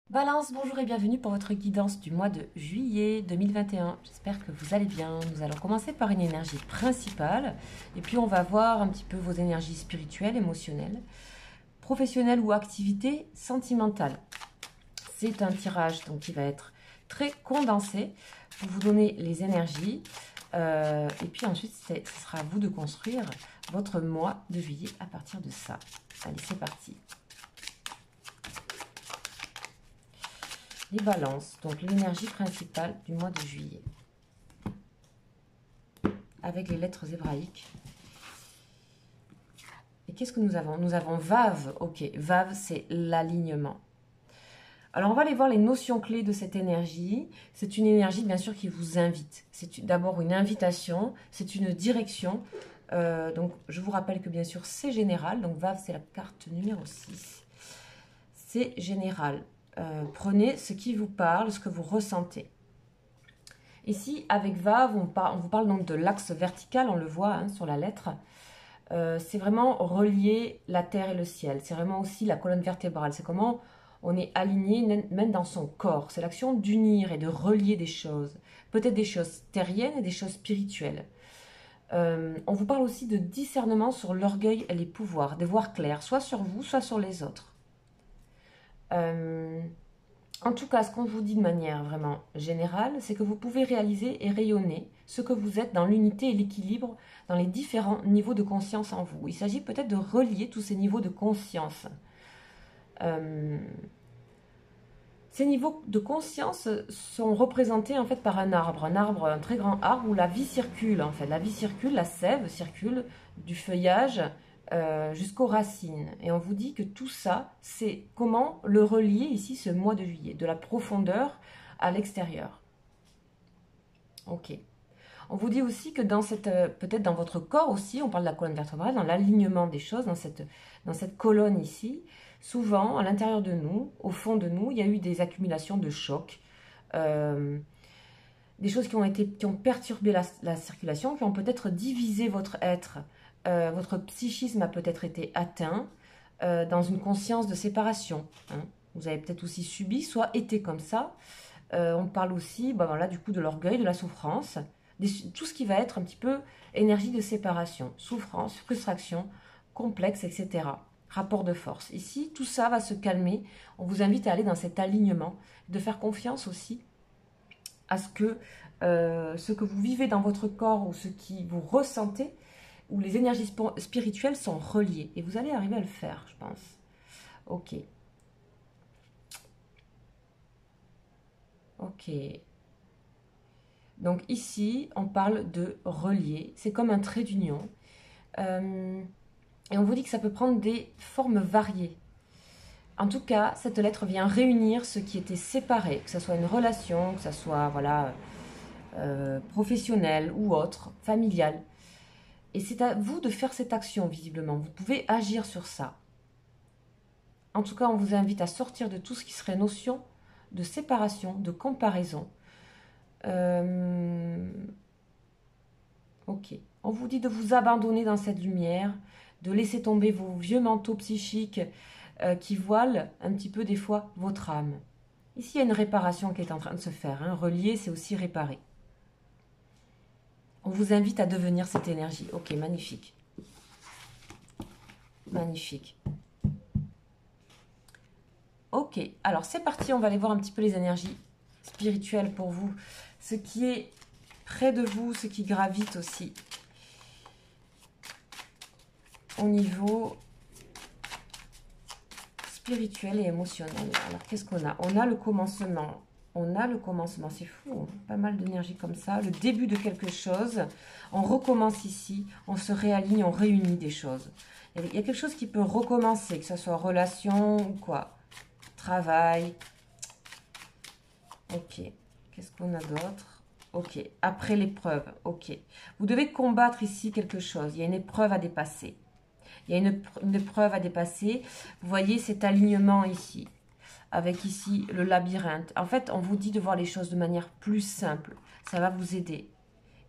Balance, bonjour et bienvenue pour votre guidance du mois de juillet 2021. J'espère que vous allez bien. Nous allons commencer par une énergie principale et puis on va voir un petit peu vos énergies spirituelles, émotionnelles, professionnelles ou activités sentimentales. C'est un tirage donc, qui va être très condensé pour vous donner les énergies et puis ensuite ce sera à vous de construire votre mois de juillet à partir de ça. Allez, c'est parti. Les balances, donc l'énergie principale du mois de juillet. Avec les lettres hébraïques. Et qu'est-ce que nous avons? Nous avons Vav, ok. Vav, c'est l'alignement. Alors, on va aller voir les notions clés de cette énergie. C'est une énergie, bien sûr, qui vous invite. C'est d'abord une invitation, c'est une direction. Donc, je vous rappelle que, bien sûr, c'est général. Donc, Vav, c'est la carte numéro 6. C'est général. Prenez ce qui vous parle, ce que vous ressentez. Ici, avec Vav, on vous parle donc de l'axe vertical, on le voit hein, sur la lettre. C'est vraiment relier la terre et le ciel. C'est vraiment aussi la colonne vertébrale. C'est comment on est aligné même dans son corps. C'est l'action d'unir et de relier des choses. Peut-être des choses terriennes et des choses spirituelles. On vous parle aussi de discernement sur l'orgueil et les pouvoirs, de voir clair, soit sur vous, soit sur les autres. En tout cas, ce qu'on vous dit de manière vraiment générale, c'est que vous pouvez réaliser et rayonner ce que vous êtes dans l'unité et l'équilibre dans les différents niveaux de conscience en vous. Il s'agit peut-être de relier tous ces niveaux de conscience. Ces niveaux de conscience sont représentés en fait par un arbre, un très grand arbre où la vie circule en fait. La vie circule, la sève circule du feuillage jusqu'aux racines. Et on vous dit que tout ça, c'est comment le relier ici ce mois de juillet, de la profondeur à l'extérieur. Ok. On vous dit aussi que dans cette, peut-être dans votre corps aussi, on parle de la colonne vertébrale, dans l'alignement des choses, dans cette colonne ici, souvent à l'intérieur de nous, au fond de nous, il y a eu des accumulations de chocs, des choses qui ont perturbé la circulation, qui ont peut-être divisé votre être. Votre psychisme a peut-être été atteint dans une conscience de séparation. Hein. Vous avez peut-être aussi subi, soit été comme ça. On parle aussi, voilà, du coup, de l'orgueil, de la souffrance, tout ce qui va être un petit peu énergie de séparation, souffrance, frustration, complexe, etc. Rapport de force. Ici, tout ça va se calmer. On vous invite à aller dans cet alignement, de faire confiance aussi à ce que vous vivez dans votre corps ou ce qui vous ressentez, où les énergies spirituelles sont reliées. Et vous allez arriver à le faire, je pense. Ok. Ok. Donc ici, on parle de relier. C'est comme un trait d'union. Et on vous dit que ça peut prendre des formes variées. En tout cas, cette lettre vient réunir ce qui était séparé, que ce soit une relation, que ce soit voilà, professionnelle ou autre, familiale. Et c'est à vous de faire cette action, visiblement. Vous pouvez agir sur ça. En tout cas, on vous invite à sortir de tout ce qui serait notion de séparation, de comparaison. Ok. On vous dit de vous abandonner dans cette lumière, de laisser tomber vos vieux manteaux psychiques qui voilent un petit peu des fois votre âme. Ici, il y a une réparation qui est en train de se faire. Hein. Relier, c'est aussi réparer. On vous invite à devenir cette énergie. Ok, magnifique. Magnifique. Ok, alors c'est parti, on va aller voir un petit peu les énergies spirituelles pour vous. Ce qui est près de vous, ce qui gravite aussi. Au niveau spirituel et émotionnel. Alors qu'est-ce qu'on a? On a le commencement. On a le commencement, c'est fou, hein, pas mal d'énergie comme ça. Le début de quelque chose. On recommence ici, on se réaligne, on réunit des choses. Il y a quelque chose qui peut recommencer, que ce soit relation ou quoi. Travail. Ok. Qu'est-ce qu'on a d'autre? Ok. Après l'épreuve. Ok. Vous devez combattre ici quelque chose. Il y a une épreuve à dépasser. Il y a une épreuve à dépasser. Vous voyez cet alignement ici. Avec ici le labyrinthe. En fait, on vous dit de voir les choses de manière plus simple. Ça va vous aider.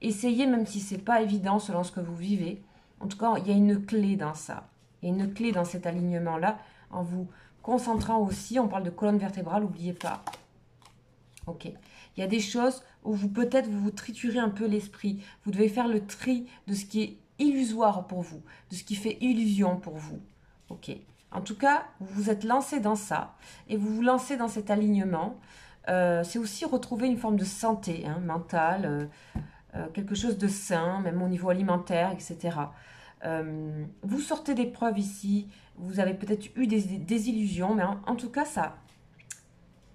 Essayez, même si ce n'est pas évident selon ce que vous vivez. En tout cas, il y a une clé dans ça. Il y a une clé dans cet alignement-là en vous concentrant aussi, on parle de colonne vertébrale, n'oubliez pas. Ok. Il y a des choses où peut-être vous triturez un peu l'esprit. Vous devez faire le tri de ce qui est illusoire pour vous, de ce qui fait illusion pour vous. Ok. En tout cas, vous vous êtes lancé dans ça et vous vous lancez dans cet alignement. C'est aussi retrouver une forme de santé mentale, quelque chose de sain, même au niveau alimentaire, etc. Vous sortez des preuves ici, vous avez peut-être eu des illusions, mais en tout cas,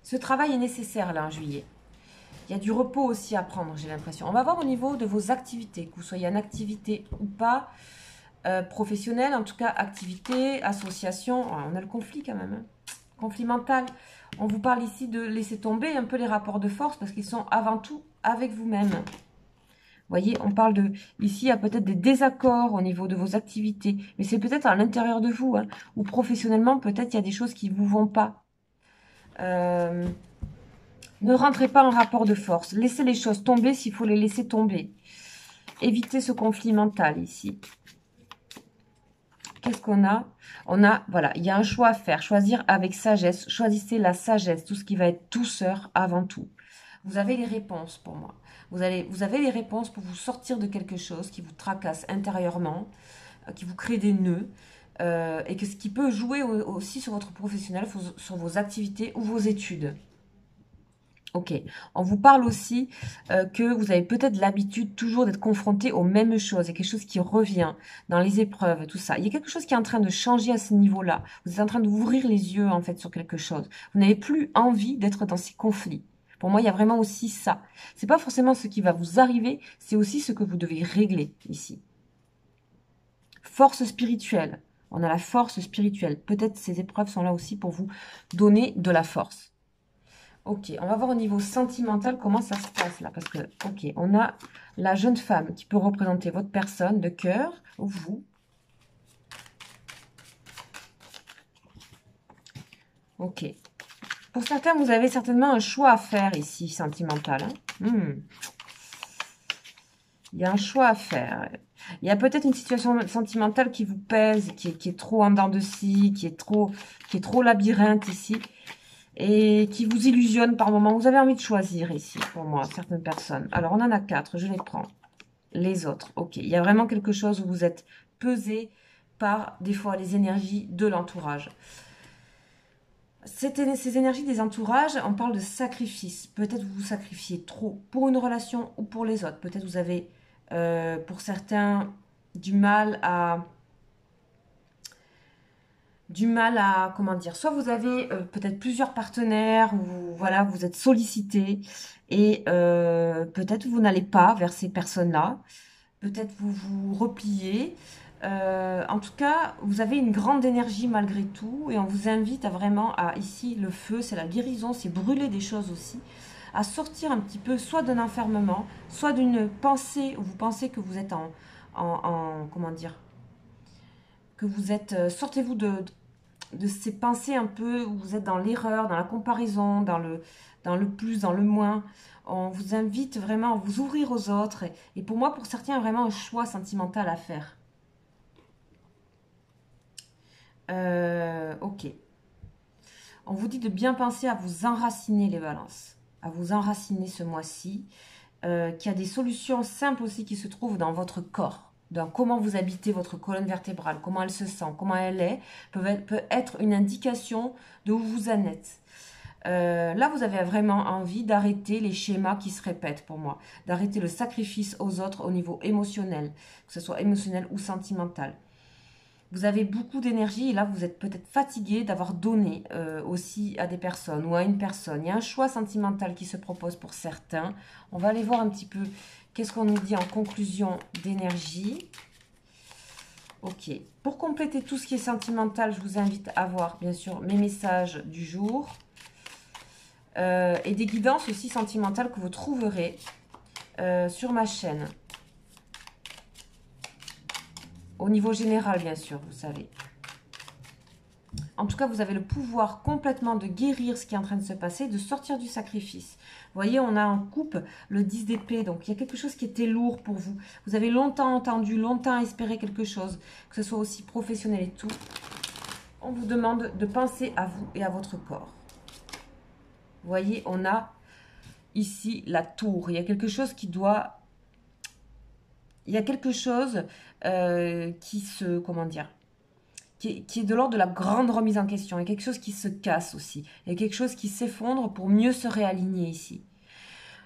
ce travail est nécessaire là en juillet. Il y a du repos aussi à prendre, j'ai l'impression. On va voir au niveau de vos activités, que vous soyez en activité ou pas, professionnelle, en tout cas activité, association. On a le conflit quand même, conflit mental. On vous parle ici de laisser tomber un peu les rapports de force parce qu'ils sont avant tout avec vous-même. Vous voyez, on parle de... Ici, il y a peut-être des désaccords au niveau de vos activités. Mais c'est peut-être à l'intérieur de vous. Ou professionnellement, peut-être il y a des choses qui ne vous vont pas. Ne rentrez pas en rapport de force. Laissez les choses tomber s'il faut les laisser tomber. Évitez ce conflit mental ici. Qu'est-ce qu'on a? On a, voilà, il y a un choix à faire. Choisir avec sagesse. Choisissez la sagesse. Tout ce qui va être douceur avant tout. Vous avez les réponses pour moi. Vous avez les réponses pour vous sortir de quelque chose qui vous tracasse intérieurement, qui vous crée des nœuds, et que ce qui peut jouer aussi sur votre professionnel, sur vos activités ou vos études. Ok, on vous parle aussi que vous avez peut-être l'habitude toujours d'être confronté aux mêmes choses. Il y a quelque chose qui revient dans les épreuves, tout ça. Il y a quelque chose qui est en train de changer à ce niveau-là. Vous êtes en train d'ouvrir les yeux en fait sur quelque chose. Vous n'avez plus envie d'être dans ces conflits. Pour moi, il y a vraiment aussi ça. C'est pas forcément ce qui va vous arriver, c'est aussi ce que vous devez régler ici. Force spirituelle. On a la force spirituelle. Peut-être ces épreuves sont là aussi pour vous donner de la force. Ok, on va voir au niveau sentimental comment ça se passe là. Parce que, ok, on a la jeune femme qui peut représenter votre personne de cœur, ou vous. Ok. Pour certains, vous avez certainement un choix à faire ici, sentimental. Il y a un choix à faire. Il y a peut-être une situation sentimentale qui vous pèse, qui est trop en dents de scie, qui est trop labyrinthe ici, et qui vous illusionne par moments. Vous avez envie de choisir ici, pour moi, certaines personnes. Alors, on en a 4, je les prends. Les autres, ok. Il y a vraiment quelque chose où vous êtes pesé par, des fois, les énergies de l'entourage. Ces énergies des entourages, on parle de sacrifice. Peut-être vous vous sacrifiez trop pour une relation ou pour les autres. Peut-être vous avez, pour certains, du mal à, comment dire, soit vous avez peut-être plusieurs partenaires, ou voilà, vous êtes sollicité et peut-être vous n'allez pas vers ces personnes-là. Peut-être vous vous repliez. En tout cas, vous avez une grande énergie malgré tout et on vous invite à vraiment ici, le feu, c'est la guérison, c'est brûler des choses aussi, à sortir un petit peu soit d'un enfermement, soit d'une pensée où vous pensez que vous êtes comment dire, que vous êtes, sortez-vous de ces pensées un peu où vous êtes dans l'erreur, dans la comparaison, dans le plus, dans le moins. On vous invite vraiment à vous ouvrir aux autres et pour moi, pour certains, vraiment un choix sentimental à faire. Ok. On vous dit de bien penser à vous enraciner les balances, à vous enraciner ce mois-ci, qu'il y a des solutions simples aussi qui se trouvent dans votre corps, dans comment vous habitez votre colonne vertébrale, comment elle se sent, comment elle est, peut être une indication de où vous en êtes. Là, vous avez vraiment envie d'arrêter les schémas qui se répètent pour moi, d'arrêter le sacrifice aux autres au niveau émotionnel, que ce soit émotionnel ou sentimental. Vous avez beaucoup d'énergie et là, vous êtes peut-être fatigué d'avoir donné aussi à des personnes ou à une personne. Il y a un choix sentimental qui se propose pour certains. On va aller voir un petit peu qu'est-ce qu'on nous dit en conclusion d'énergie. Ok. Pour compléter tout ce qui est sentimental, je vous invite à voir, bien sûr, mes messages du jour et des guidances aussi sentimentales que vous trouverez sur ma chaîne. Au niveau général, bien sûr, vous savez. En tout cas, vous avez le pouvoir complètement de guérir ce qui est en train de se passer, de sortir du sacrifice. Vous voyez, on a en coupe le 10 d'épée, donc il y a quelque chose qui était lourd pour vous. Vous avez longtemps entendu, longtemps espéré quelque chose, que ce soit aussi professionnel et tout. on vous demande de penser à vous et à votre corps. Vous voyez, on a ici la tour. Il y a quelque chose qui doit... Il y a quelque chose qui se... Comment dire, qui est de l'ordre de la grande remise en question. Il y a quelque chose qui se casse aussi. Il y a quelque chose qui s'effondre pour mieux se réaligner ici.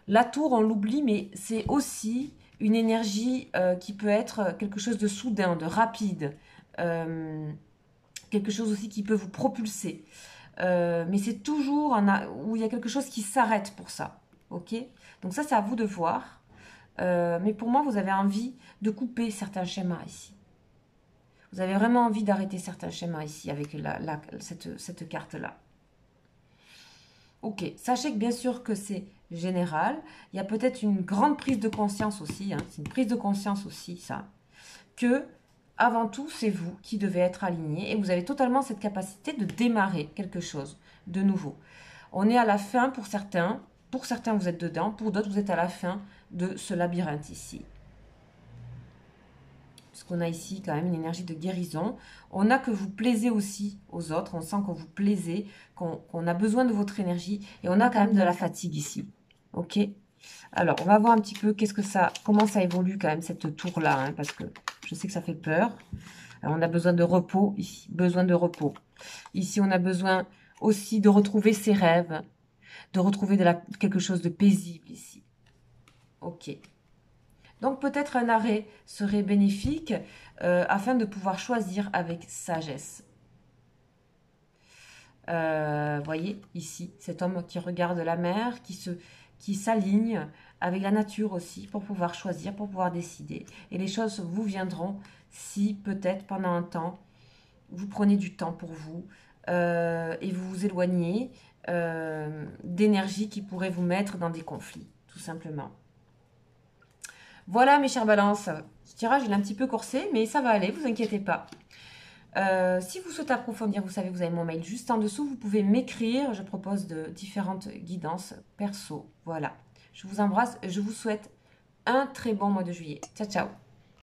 La tour, on l'oublie, mais c'est aussi une énergie qui peut être quelque chose de soudain, de rapide. Quelque chose aussi qui peut vous propulser. Mais c'est toujours où il y a quelque chose qui s'arrête pour ça. Ok? Donc ça, c'est à vous de voir. Mais pour moi, vous avez envie de couper certains schémas ici. Vous avez vraiment envie d'arrêter certains schémas ici avec cette carte-là. Ok, sachez que bien sûr que c'est général. Il y a peut-être une grande prise de conscience aussi. Hein, c'est une prise de conscience aussi, ça. Que, avant tout, c'est vous qui devez être aligné. Et vous avez totalement cette capacité de démarrer quelque chose de nouveau. On est à la fin pour certains. Pour certains, vous êtes dedans. Pour d'autres, vous êtes à la fin de ce labyrinthe ici. Parce qu'on a ici quand même une énergie de guérison. On a que vous plaisez aussi aux autres. On sent que vous plaisez, qu'on a besoin de votre énergie. Et on a quand même de la fatigue ici. Ok? Alors, on va voir un petit peu comment ça évolue quand même cette tour-là. Hein, parce que je sais que ça fait peur. Alors, on a besoin de repos ici. Besoin de repos. Ici, on a besoin aussi de retrouver ses rêves. De retrouver quelque chose de paisible ici. Ok. Donc peut-être un arrêt serait bénéfique afin de pouvoir choisir avec sagesse. Voyez ici, cet homme qui regarde la mer, qui s'aligne avec la nature aussi pour pouvoir choisir, pour pouvoir décider. Et les choses vous viendront si peut-être pendant un temps, vous prenez du temps pour vous et vous vous éloignez d'énergie qui pourrait vous mettre dans des conflits, tout simplement. Voilà mes chères balances, ce tirage il est un petit peu corsé, mais ça va aller, vous inquiétez pas. Si vous souhaitez approfondir, vous savez, vous avez mon mail juste en dessous, vous pouvez m'écrire, je propose de différentes guidances perso. Voilà, je vous embrasse, je vous souhaite un très bon mois de juillet. Ciao, ciao.